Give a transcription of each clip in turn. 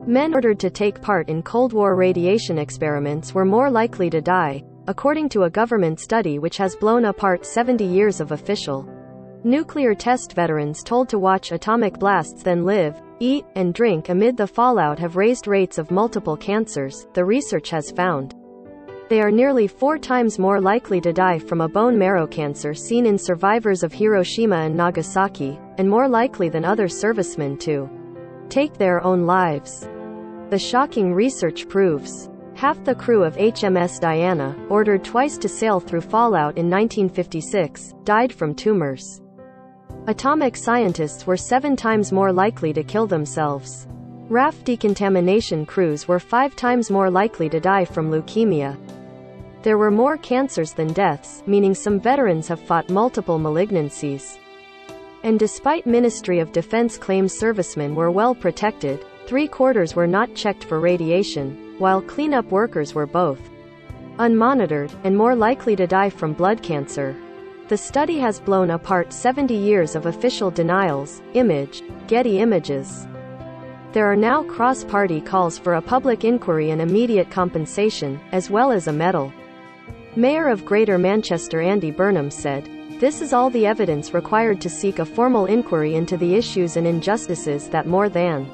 Men ordered to take part in Cold War radiation experiments were more likely to die, according to a government study which has blown apart 70 years of official nuclear test. Veterans told to watch atomic blasts then live, eat, and drink amid the fallout have raised rates of multiple cancers, the research has found. They are nearly 4 times more likely to die from a bone marrow cancer seen in survivors of Hiroshima and Nagasaki, and more likely than other servicemen to take their own lives. The shocking research proves half the crew of HMS Diana, ordered twice to sail through fallout in 1956, died from tumors. Atomic scientists were 7 times more likely to kill themselves. RAF decontamination crews were 5 times more likely to die from leukemia. There were more cancers than deaths, meaning some veterans have fought multiple malignancies. And despite Ministry of Defense claims servicemen were well protected, 3/4 were not checked for radiation, while cleanup workers were both unmonitored, and more likely to die from blood cancer. The study has blown apart 70 years of official denials. Image, Getty Images. There are now cross-party calls for a public inquiry and immediate compensation, as well as a medal. Mayor of Greater Manchester Andy Burnham said, "This is all the evidence required to seek a formal inquiry into the issues and injustices that more than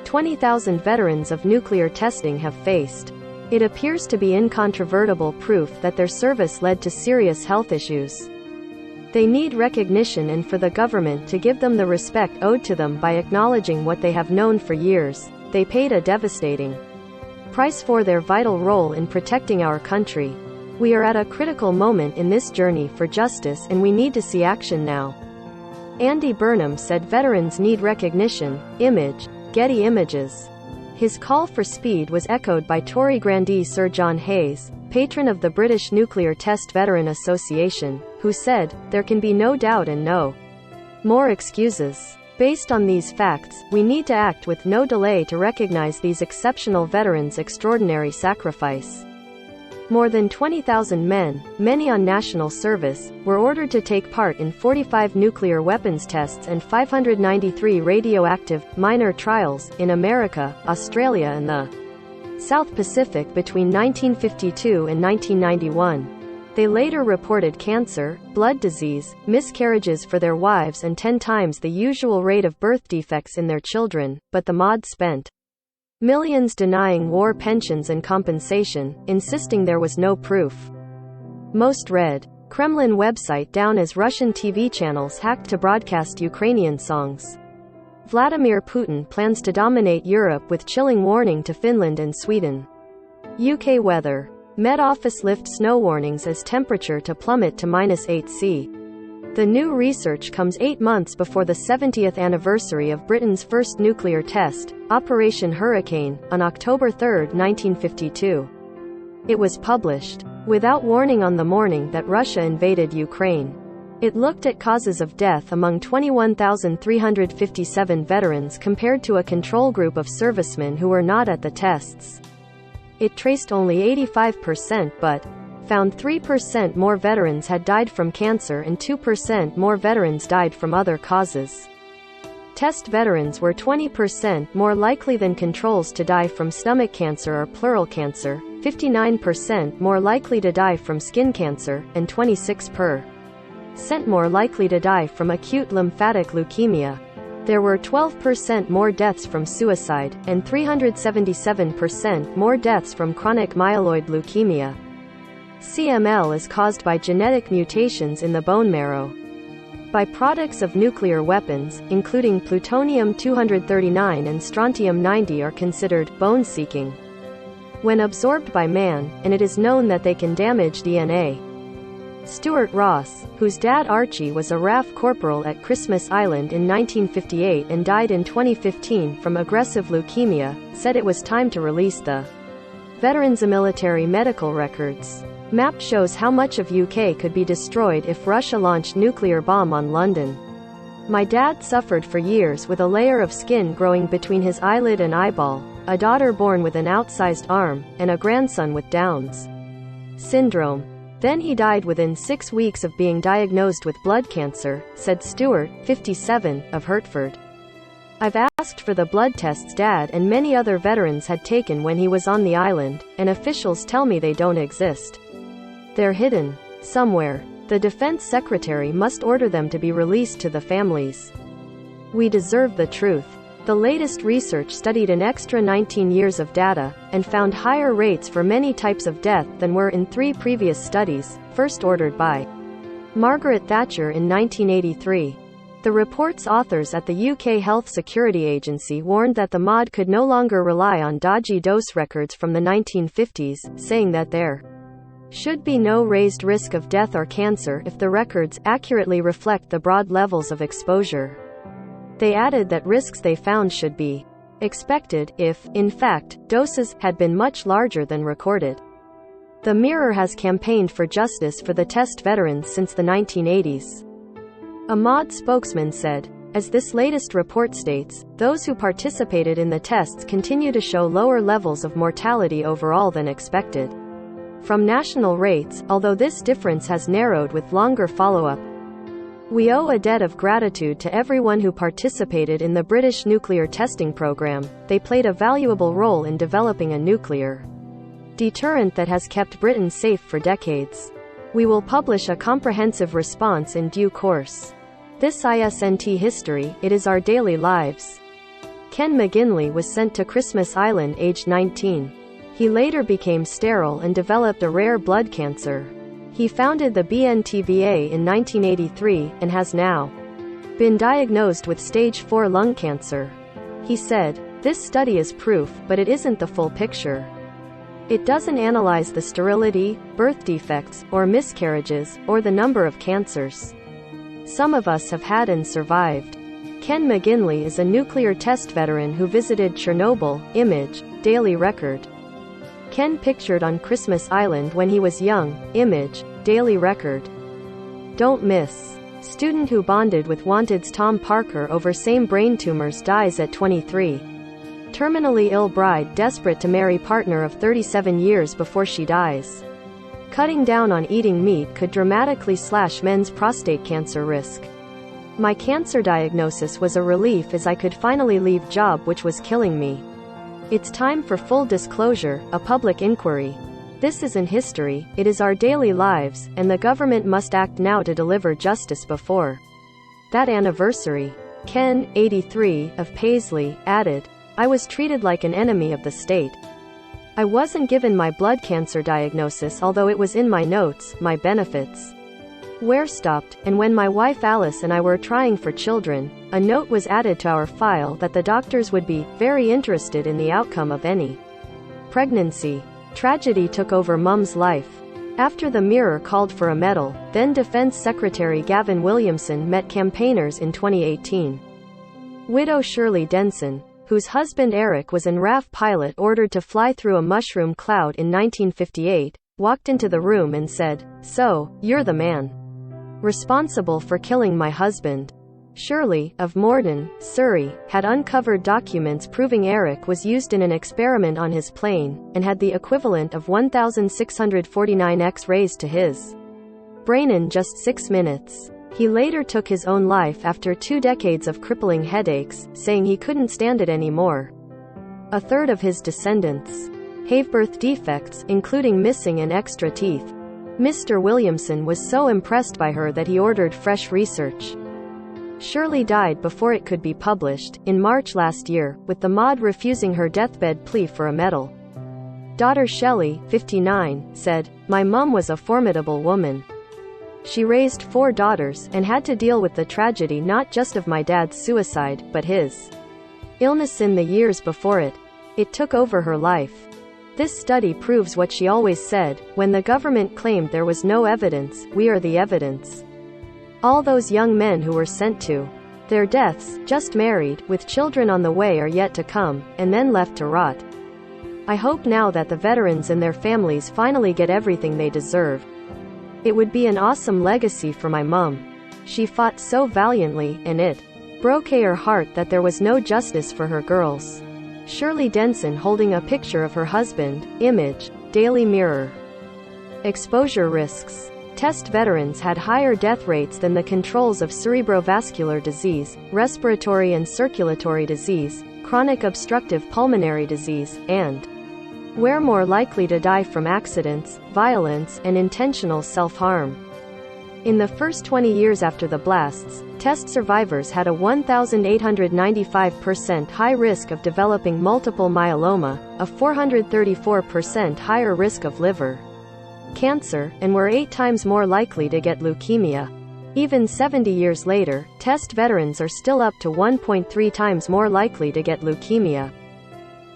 20,000 veterans of nuclear testing have faced. It appears to be incontrovertible proof that their service led to serious health issues. They need recognition and for the government to give them the respect owed to them by acknowledging what they have known for years. They paid a devastating price for their vital role in protecting our country. We are at a critical moment in this journey for justice and we need to see action now." Andy Burnham said veterans need recognition. Image, Getty Images. His call for speed was echoed by Tory grandee Sir John Hayes, patron of the British Nuclear Test Veteran Association, who said, "There can be no doubt and no more excuses. Based on these facts, we need to act with no delay to recognize these exceptional veterans' extraordinary sacrifice." More than 20,000 men, many on national service, were ordered to take part in 45 nuclear weapons tests and 593 radioactive, minor trials, in America, Australia and the South Pacific between 1952 and 1991. They later reported cancer, blood disease, miscarriages for their wives and 10 times the usual rate of birth defects in their children, but the MOD spent millions denying war pensions and compensation, insisting there was no proof. Most read. Kremlin website down as Russian TV channels hacked to broadcast Ukrainian songs. Vladimir Putin plans to dominate Europe with chilling warning to Finland and Sweden. UK weather. Met Office lift snow warnings as temperature to plummet to -8°C. The new research comes 8 months before the 70th anniversary of Britain's first nuclear test, Operation Hurricane, on October 3, 1952. It was published without warning on the morning that Russia invaded Ukraine. It looked at causes of death among 21,357 veterans compared to a control group of servicemen who were not at the tests. It traced only 85% but found 3% more veterans had died from cancer and 2% more veterans died from other causes. Test veterans were 20% more likely than controls to die from stomach cancer or pleural cancer, 59% more likely to die from skin cancer, and 26% more likely to die from acute lymphatic leukemia. There were 12% more deaths from suicide, and 377% more deaths from chronic myeloid leukemia. CML is caused by genetic mutations in the bone marrow. Byproducts of nuclear weapons, including plutonium-239 and strontium-90, are considered bone-seeking when absorbed by man, and it is known that they can damage DNA. Stuart Ross, whose dad Archie was a RAF corporal at Christmas Island in 1958 and died in 2015 from aggressive leukemia, said it was time to release the veterans' military medical records. Map shows how much of UK could be destroyed if Russia launched nuclear bomb on London. My dad suffered for years with a layer of skin growing between his eyelid and eyeball, a daughter born with an outsized arm, and a grandson with Down's syndrome. Then he died within 6 weeks of being diagnosed with blood cancer, said Stewart, 57, of Hertford. I've asked for the blood tests Dad and many other veterans had taken when he was on the island, and officials tell me they don't exist. They're hidden. Somewhere. The Defense Secretary must order them to be released to the families. We deserve the truth. The latest research studied an extra 19 years of data, and found higher rates for many types of death than were in 3 previous studies, first ordered by Margaret Thatcher in 1983. The report's authors at the UK Health Security Agency warned that the MOD could no longer rely on dodgy dose records from the 1950s, saying that there should be no raised risk of death or cancer if the records accurately reflect the broad levels of exposure. They added that risks they found should be expected if, in fact, doses had been much larger than recorded. The Mirror has campaigned for justice for the test veterans since the 1980s. A MOD spokesman said, as this latest report states, those who participated in the tests continue to show lower levels of mortality overall than expected from national rates, although this difference has narrowed with longer follow-up. We owe a debt of gratitude to everyone who participated in the British nuclear testing program. They played a valuable role in developing a nuclear deterrent that has kept Britain safe for decades. We will publish a comprehensive response in due course. This isn't history, it is our daily lives. Ken McGinley was sent to Christmas Island aged 19. He later became sterile and developed a rare blood cancer. He founded the BNTVA in 1983, and has now been diagnosed with stage 4 lung cancer. He said, "This study is proof, but it isn't the full picture. It doesn't analyze the sterility, birth defects, or miscarriages, or the number of cancers some of us have had and survived." Ken McGinley is a nuclear test veteran who visited Chernobyl. Image, Daily Record. Ken pictured on Christmas Island when he was young. Image, Daily Record. Don't miss. Student who bonded with Wanted's Tom Parker over same brain tumors dies at 23. Terminally ill bride desperate to marry partner of 37 years before she dies. Cutting down on eating meat could dramatically slash men's prostate cancer risk. My cancer diagnosis was a relief as I could finally leave job which was killing me. It's time for full disclosure, a public inquiry. This isn't history, it is our daily lives, and the government must act now to deliver justice before that anniversary. Ken, 83, of Paisley, added, "I was treated like an enemy of the state. I wasn't given my blood cancer diagnosis although it was in my notes, my benefits were stopped, and when my wife Alice and I were trying for children, a note was added to our file that the doctors would be very interested in the outcome of any pregnancy." Tragedy took over Mum's life. After the Mirror called for a medal, then Defense Secretary Gavin Williamson met campaigners in 2018. Widow Shirley Denson, whose husband Eric was an RAF pilot ordered to fly through a mushroom cloud in 1958, walked into the room and said, "So, you're the man responsible for killing my husband." Shirley, of Morden, Surrey, had uncovered documents proving Eric was used in an experiment on his plane, and had the equivalent of 1,649 X-rays to his brain in just 6 minutes. He later took his own life after 2 decades of crippling headaches, saying he couldn't stand it anymore. A third of his descendants have birth defects, including missing and extra teeth. Mr. Williamson was so impressed by her that he ordered fresh research. Shirley died before it could be published, in March last year, with the MOD refusing her deathbed plea for a medal. Daughter Shelley, 59, said, "My mum was a formidable woman. She raised 4 daughters, and had to deal with the tragedy not just of my dad's suicide, but his illness in the years before it. It took over her life." This study proves what she always said, when the government claimed there was no evidence, we are the evidence. All those young men who were sent to their deaths, just married, with children on the way are yet to come, and then left to rot. I hope now that the veterans and their families finally get everything they deserve. It would be an awesome legacy for my mum. She fought so valiantly, and it broke her heart that there was no justice for her girls. Shirley Denson holding a picture of her husband. Image, Daily Mirror. Exposure risks. test veterans had higher death rates than the controls of cerebrovascular disease, respiratory and circulatory disease, chronic obstructive pulmonary disease, and were more likely to die from accidents, violence, and intentional self-harm. In the first 20 years after the blasts, test survivors had a 1,895% high risk of developing multiple myeloma, a 434% higher risk of liver cancer, and were 8 times more likely to get leukemia. Even 70 years later, test veterans are still up to 1.3 times more likely to get leukemia.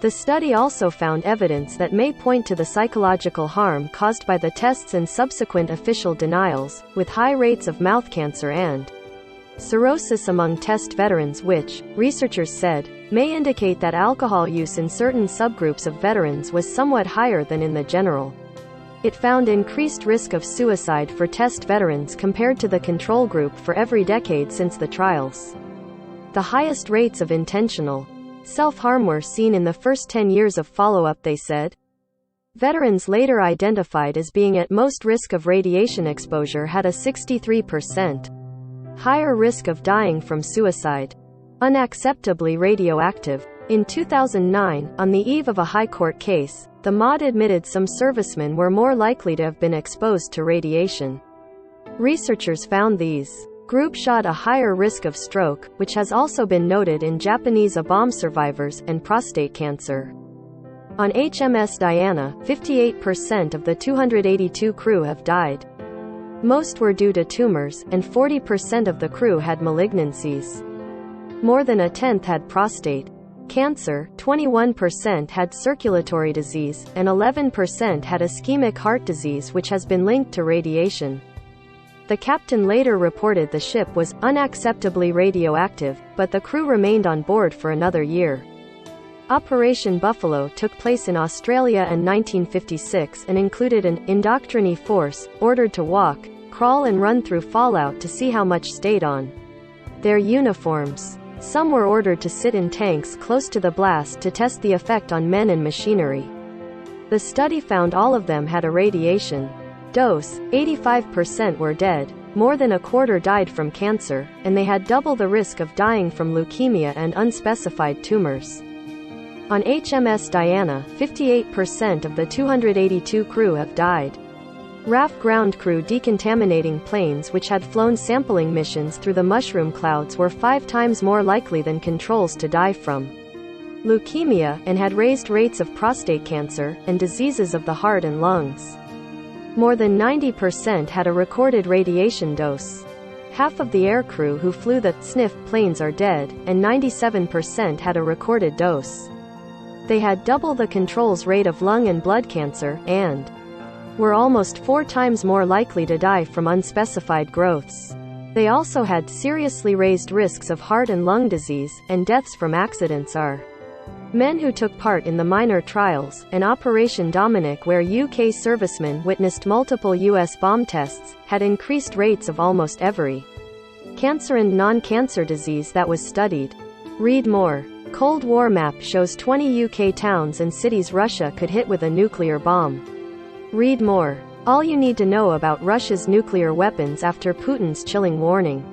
The study also found evidence that may point to the psychological harm caused by the tests and subsequent official denials, with high rates of mouth cancer and cirrhosis among test veterans which, researchers said, may indicate that alcohol use in certain subgroups of veterans was somewhat higher than in the general. It found increased risk of suicide for test veterans compared to the control group for every decade since the trials. The highest rates of intentional self-harm were seen in the first 10 years of follow-up, they said. Veterans later identified as being at most risk of radiation exposure had a 63% higher risk of dying from suicide. Unacceptably radioactive. In 2009, on the eve of a high court case, the MOD admitted some servicemen were more likely to have been exposed to radiation. Researchers found these group shot a higher risk of stroke, which has also been noted in Japanese bomb survivors, and prostate cancer. On HMS Diana, 58% of the 282 crew have died. Most were due to tumors, and 40% of the crew had malignancies. More than a tenth had prostate cancer, 21% had circulatory disease, and 11% had ischemic heart disease which has been linked to radiation. The captain later reported the ship was unacceptably radioactive, but the crew remained on board for another year. Operation Buffalo took place in Australia in 1956 and included an indoctrinee force, ordered to walk, crawl and run through fallout to see how much stayed on their uniforms. Some were ordered to sit in tanks close to the blast to test the effect on men and machinery. The study found all of them had a radiation dose, 85% were dead, more than a quarter died from cancer, and they had double the risk of dying from leukemia and unspecified tumors. On HMS Diana, 58% of the 282 crew have died. RAF ground crew decontaminating planes which had flown sampling missions through the mushroom clouds were 5 times more likely than controls to die from leukemia, and had raised rates of prostate cancer, and diseases of the heart and lungs. More than 90% had a recorded radiation dose. Half of the aircrew who flew the sniff planes are dead, and 97% had a recorded dose. They had double the control's rate of lung and blood cancer, and were almost 4 times more likely to die from unspecified growths. They also had seriously raised risks of heart and lung disease, and deaths from accidents are men who took part in the minor trials, and Operation Dominic where UK servicemen witnessed multiple US bomb tests, had increased rates of almost every cancer and non-cancer disease that was studied. Read more. Cold War map shows 20 UK towns and cities Russia could hit with a nuclear bomb. Read more. All you need to know about Russia's nuclear weapons after Putin's chilling warning.